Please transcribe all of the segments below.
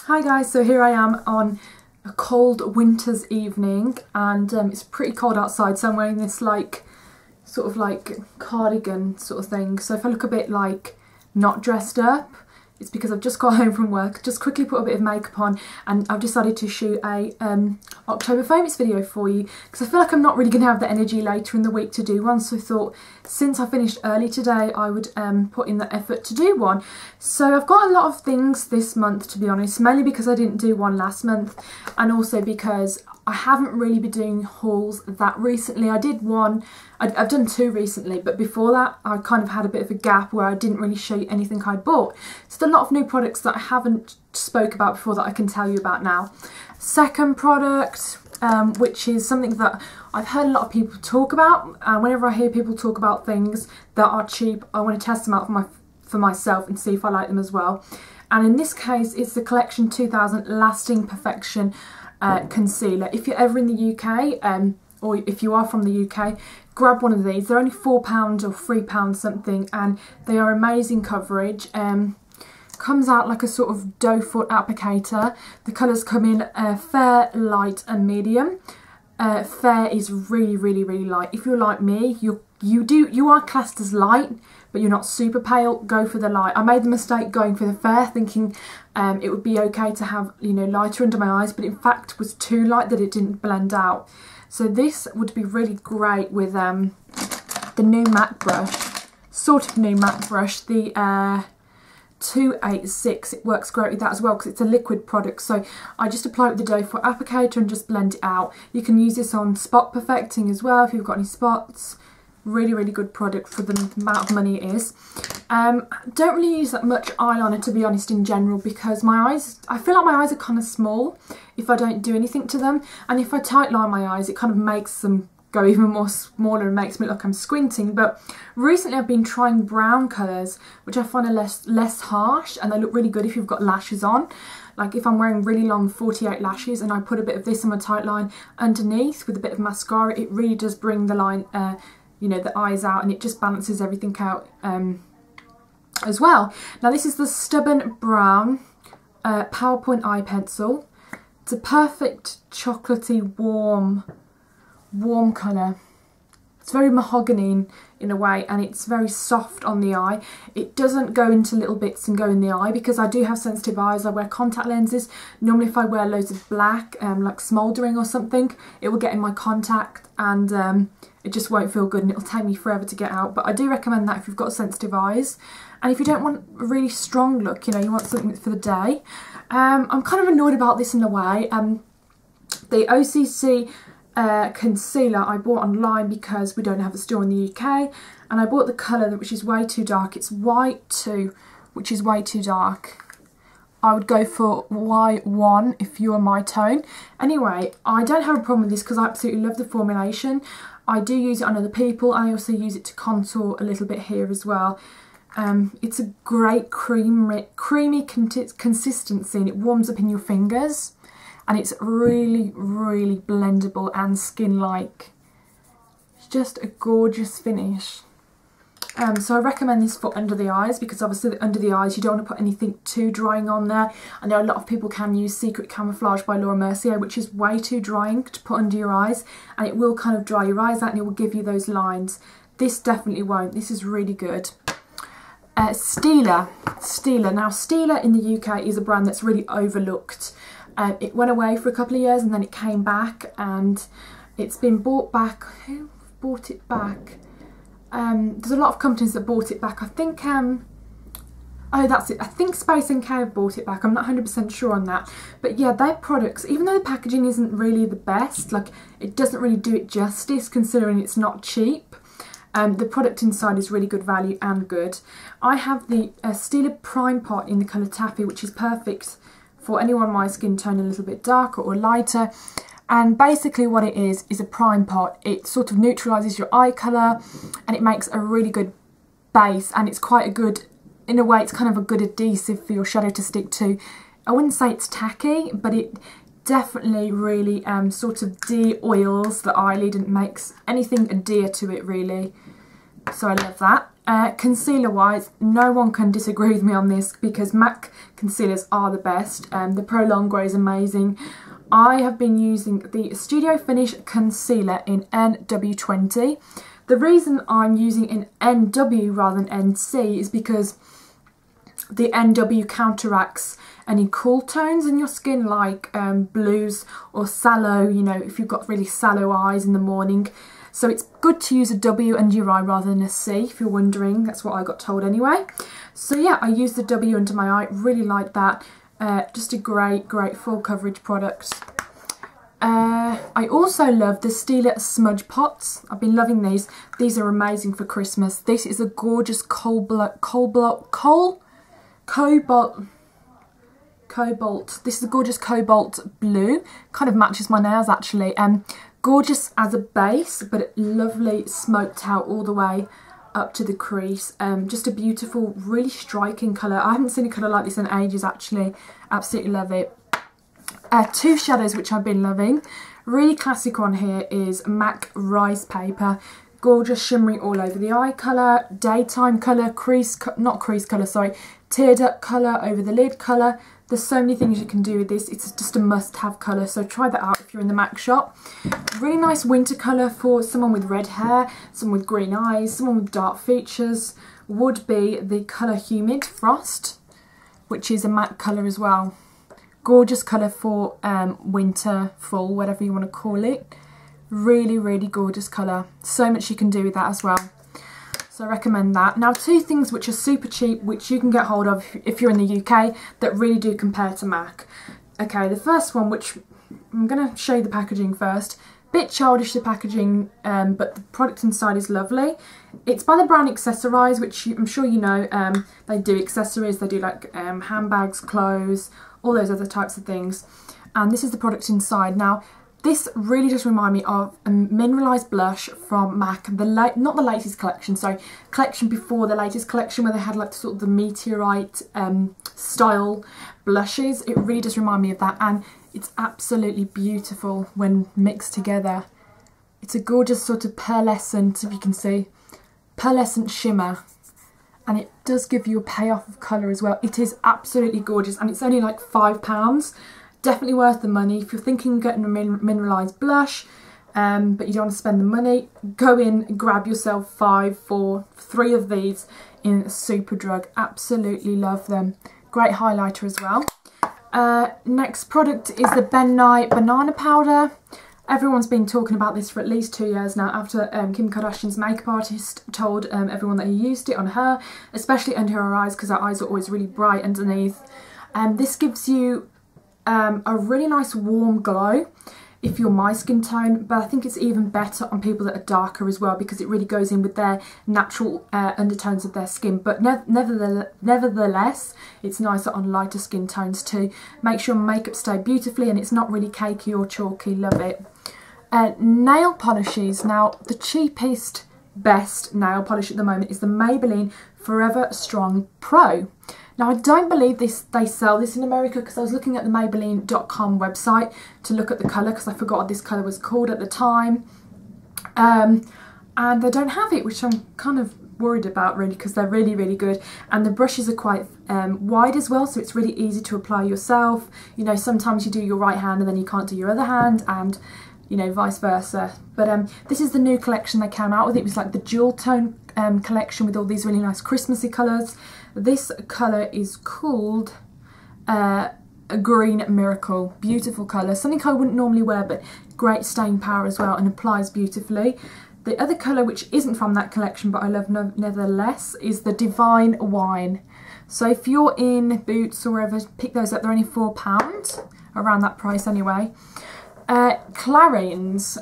Hi guys, so here I am on a cold winter's evening and it's pretty cold outside, so I'm wearing this sort of cardigan sort of thing. So if I look a bit not dressed up, it's because I've just got home from work, just quickly put a bit of makeup on, and I've decided to shoot a October Famous video for you because I feel like I'm not really going to have the energy later in the week to do one, so I thought since I finished early today I would put in the effort to do one. So I've got a lot of things this month, to be honest, mainly because I didn't do one last month and also because I haven't really been doing hauls that recently. I did one, I've done two recently, but before that I kind of had a bit of a gap where I didn't really show you anything I'd bought. So a lot of new products that I haven't spoke about before that I can tell you about now. Second product, which is something that I've heard a lot of people talk about, and whenever I hear people talk about things that are cheap, I want to test them out for myself and see if I like them as well. And in this case it's the Collection 2000 Lasting Perfection concealer. If you're ever in the UK, or if you are from the UK, grab one of these. They're only £4 or £3 something, and they are amazing coverage. Comes out like a sort of doe foot applicator. The colours come in fair, light and medium. Fair is really light. If you're like me, you are classed as light, but you're not super pale, go for the light. I made the mistake going for the fair, thinking it would be okay to have, you know, lighter under my eyes, but in fact was too light that it didn't blend out. So this would be really great with the new matte brush, sort of new matte brush, the 286. It works great with that as well because it's a liquid product. So I just apply it with the doe foot applicator and just blend it out. You can use this on spot perfecting as well if you've got any spots. Really good product for the amount of money it is. Don't really use that much eyeliner, to be honest, in general, because my eyes, I feel like my eyes are kind of small if I don't do anything to them, and if I tight line my eyes it kind of makes them go even more smaller and makes me look like I'm squinting. But recently I've been trying brown colours, which I find are less harsh, and they look really good if you've got lashes on. Like if I'm wearing really long 48 lashes and I put a bit of this on my tight line underneath with a bit of mascara, it really does bring the line, you know, the eyes out, and it just balances everything out as well. Now this is the Stubborn Brown PowerPoint eye pencil. It's a perfect chocolatey warm colour. It's very mahogany in a way, and it's very soft on the eye. It doesn't go into little bits and go in the eye because I do have sensitive eyes. I wear contact lenses. Normally if I wear loads of black, like smouldering or something, it will get in my contact and it just won't feel good and it'll take me forever to get out. But I do recommend that if you've got sensitive eyes, and if you don't want a really strong look, you know, you want something for the day. I'm kind of annoyed about this in a way. The OCC concealer I bought online because we don't have a store in the UK, and I bought the colour which is way too dark. It's white 2, which is way too dark. I would go for Y1 if you are my tone. Anyway, I don't have a problem with this because I absolutely love the formulation. I do use it on other people. I also use it to contour a little bit here as well. It's a great creamy consistency, and it warms up in your fingers, and it's really blendable and skin-like. It's just a gorgeous finish. So I recommend this for under the eyes because obviously under the eyes you don't want to put anything too drying on there. I know a lot of people can use Secret Camouflage by Laura Mercier, which is way too drying to put under your eyes, and it will kind of dry your eyes out and it will give you those lines. This definitely won't. This is really good. Stila. Now Stila in the UK is a brand that's really overlooked. It went away for a couple of years and then it came back, and it's been bought back. Who bought it back? There's a lot of companies that bought it back. I think, oh that's it, I think Space NK have bought it back. I'm not 100% sure on that. But yeah, their products, even though the packaging isn't really the best, like it doesn't really do it justice considering it's not cheap. The product inside is really good value and good. I have the Stila Prime Pot in the colour Taffy, which is perfect for anyone my skin tone a little bit darker or lighter. And basically what it is a prime pot. It sort of neutralises your eye colour and it makes a really good base, and it's quite a good, in a way it's kind of a good adhesive for your shadow to stick to. I wouldn't say it's tacky, but it definitely really sort of de-oils the eyelid and makes anything adhere to it really. So I love that. Concealer wise, no one can disagree with me on this because MAC concealers are the best. The Pro Longwear is amazing. I have been using the Studio Finish Concealer in NW20. The reason I'm using in NW rather than NC is because the NW counteracts any cool tones in your skin, like blues or sallow, you know, if you've got really sallow eyes in the morning. So it's good to use a W under your eye rather than a C, if you're wondering. That's what I got told anyway. So yeah, I use the W under my eye, really like that. Just a great full coverage product. I also love the Stila smudge pots. I've been loving these. These are amazing for Christmas. This is a gorgeous cobalt. This is a gorgeous cobalt blue. Kind of matches my nails actually. Gorgeous as a base, but lovely smoked out all the way up to the crease. Just a beautiful, really striking colour. I haven't seen a colour like this in ages actually. Absolutely love it. Two shadows which I've been loving. Really classic one here is MAC Rice Paper. Gorgeous shimmery all over the eye colour, daytime colour, teared up colour over the lid colour. There's so many things you can do with this. It's just a must-have colour, so try that out if you're in the MAC shop. Really nice winter colour for someone with red hair, someone with green eyes, someone with dark features. Would be the colour Humid Frost, which is a MAC colour as well. Gorgeous colour for winter, fall, whatever you want to call it. Really gorgeous colour. So much you can do with that as well. So I recommend that. Now, two things which are super cheap, which you can get hold of if you're in the UK, that really do compare to MAC. Okay, the first one, which I'm going to show you the packaging first. Bit childish, the packaging, but the product inside is lovely. It's by the brand Accessorize, which I'm sure you know. They do accessories, they do like handbags, clothes, all those other types of things. And this is the product inside. Now, this really does remind me of a mineralised blush from MAC, not the latest collection, sorry, collection before the latest collection where they had like sort of the meteorite style blushes. It really does remind me of that, and it's absolutely beautiful when mixed together. It's a gorgeous sort of pearlescent, if you can see, pearlescent shimmer, and it does give you a payoff of colour as well. It is absolutely gorgeous, and it's only like £5. Definitely worth the money. If you're thinking of getting a mineralised blush, but you don't want to spend the money, go in and grab yourself 5, 4, 3 of these in Superdrug. Absolutely love them. Great highlighter as well. Next product is the Ben Nye Banana Powder. Everyone's been talking about this for at least 2 years now, after Kim Kardashian's makeup artist told everyone that he used it on her, especially under her eyes, because her eyes are always really bright underneath. This gives you a really nice warm glow if you're my skin tone, but I think it's even better on people that are darker as well, because it really goes in with their natural undertones of their skin. But nevertheless, it's nicer on lighter skin tones too. Makes your makeup stay beautifully, and it's not really cakey or chalky. Love it. Nail polishes. Now, the cheapest, best nail polish at the moment is the Maybelline Forever Strong Pro. Now, I don't believe they sell this in America, because I was looking at the Maybelline.com website to look at the colour, because I forgot what this colour was called at the time. And they don't have it, which I'm kind of worried about really, because they're really good. And the brushes are quite wide as well, so it's really easy to apply yourself. You know, sometimes you do your right hand and then you can't do your other hand, and you know, vice versa. But this is the new collection they came out with. It was like the dual tone collection with all these really nice Christmassy colours. This colour is called a Green Miracle. Beautiful colour. Something I wouldn't normally wear, but great staying power as well, and applies beautifully. The other colour, which isn't from that collection but I love nevertheless, is the Divine Wine. So if you're in Boots or wherever, pick those up. They're only £4, around that price anyway. Clarins.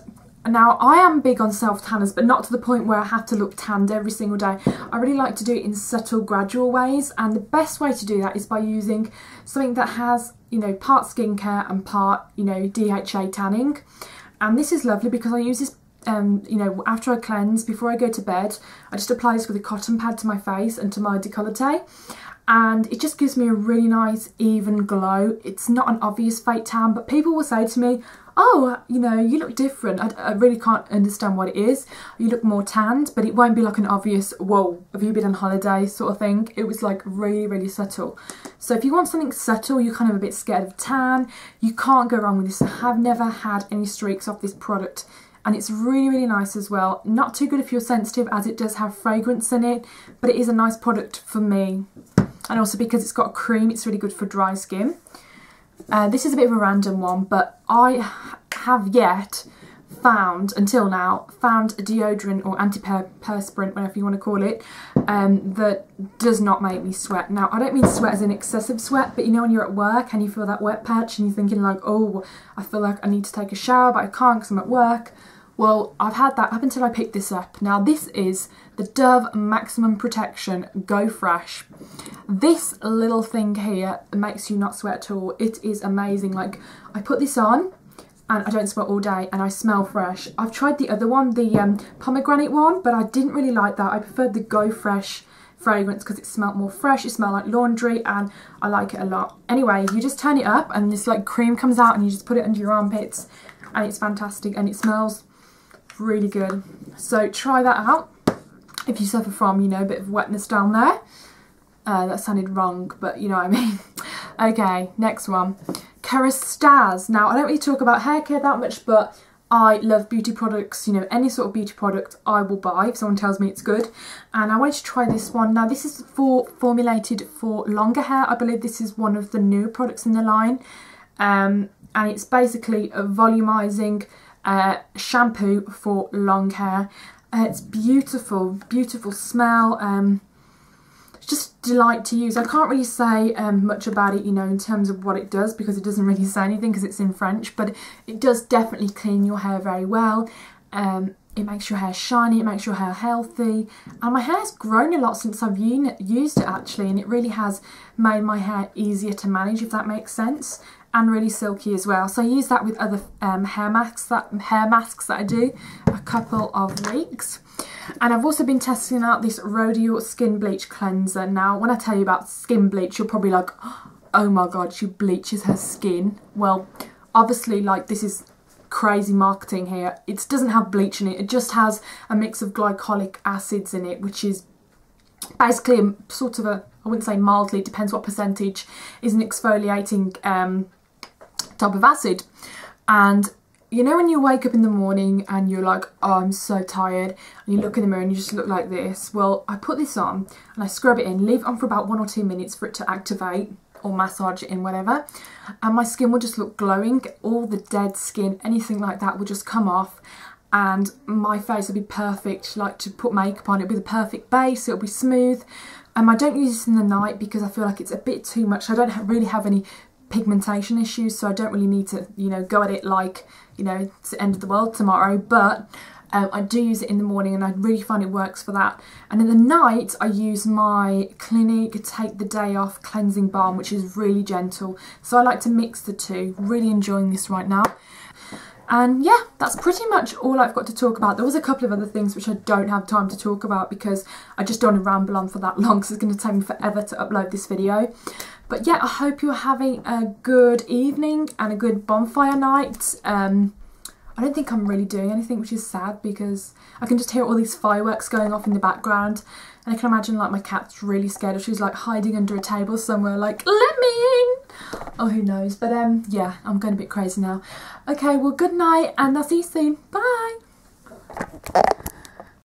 Now, I am big on self-tanners, but not to the point where I have to look tanned every single day. I really like to do it in subtle, gradual ways, and the best way to do that is by using something that has, you know, part skincare and part, you know, DHA tanning. And this is lovely because I use this, you know, after I cleanse, before I go to bed, I just apply this with a cotton pad to my face and to my décolleté. And it just gives me a really nice even glow. It's not an obvious fake tan, but people will say to me, oh, you know, you look different. I really can't understand what it is. You look more tanned, but it won't be like an obvious, whoa, have you been on holiday sort of thing. It was like really, really subtle. So if you want something subtle, you're kind of a bit scared of tan, you can't go wrong with this. I have never had any streaks off this product, and it's really, really nice as well. Not too good if you're sensitive, as it does have fragrance in it, but it is a nice product for me. And also because it's got a cream, it's really good for dry skin. This is a bit of a random one, but I have yet found, until now, found a deodorant or antiperspirant, whatever you want to call it, that does not make me sweat. Now, I don't mean sweat as in excessive sweat, but you know when you're at work and you feel that wet patch and you're thinking like, oh, I feel like I need to take a shower, but I can't because I'm at work. Well, I've had that up until I picked this up. Now, this is the Dove Maximum Protection Go Fresh. This little thing here makes you not sweat at all. It is amazing. Like, I put this on and I don't sweat all day and I smell fresh. I've tried the other one, the pomegranate one, but I didn't really like that. I preferred the Go Fresh fragrance because it smelled more fresh. It smelled like laundry and I like it a lot. Anyway, you just turn it up and this like cream comes out and you just put it under your armpits and it's fantastic and it smells really good. So try that out if you suffer from, you know, a bit of wetness down there. That sounded wrong, but you know what I mean. Okay, next one. Kerastase. Now, I don't really talk about hair care that much, but I love beauty products. You know, any sort of beauty product I will buy if someone tells me it's good. And I wanted to try this one. Now, this is formulated for longer hair. I believe this is one of the newer products in the line. And it's basically a volumizing shampoo for long hair. It's beautiful, beautiful smell. It's just a delight to use. I can't really say much about it, you know, in terms of what it does, because it doesn't really say anything because it's in French, but it does definitely clean your hair very well. It makes your hair shiny, it makes your hair healthy, and my hair's grown a lot since I've used it actually, and it really has made my hair easier to manage, if that makes sense, and really silky as well. So I use that with other hair masks that I do a couple of weeks. And I've also been testing out this Rodial Skin Bleach Cleanser. Now, when I tell you about skin bleach, you're probably like, oh my god, she bleaches her skin. Well, obviously, like, this is crazy marketing here. It doesn't have bleach in it. It just has a mix of glycolic acids in it, which is basically a sort of a, I wouldn't say mildly, it depends what percentage, is an exfoliating type of acid. And you know when you wake up in the morning and you're like, oh, I'm so tired, and you look in the mirror and you just look like this? Well, I put this on and I scrub it in, leave it on for about 1 or 2 minutes for it to activate, or massage it in, whatever, and my skin will just look glowing. All the dead skin, anything like that, will just come off, and my face will be perfect. Like, to put makeup on, it'll be the perfect base, it'll be smooth. I don't use this in the night because I feel like it's a bit too much. I don't really have any pigmentation issues, so I don't really need to, you know, go at it like, you know, it's the end of the world tomorrow. But I do use it in the morning and I really find it works for that. And in the night I use my Clinique Take the Day Off Cleansing Balm, which is really gentle. So I like to mix the two. Really enjoying this right now. And yeah, that's pretty much all I've got to talk about. There was a couple of other things which I don't have time to talk about because I just don't want to ramble on for that long, because it's going to take me forever to upload this video. But yeah, I hope you're having a good evening and a good bonfire night. I don't think I'm really doing anything, which is sad because I can just hear all these fireworks going off in the background. And I can imagine like my cat's really scared, or she's like hiding under a table somewhere like, let me in! Oh, who knows. But yeah, I'm going a bit crazy now. Okay, well, good night and I'll see you soon. Bye!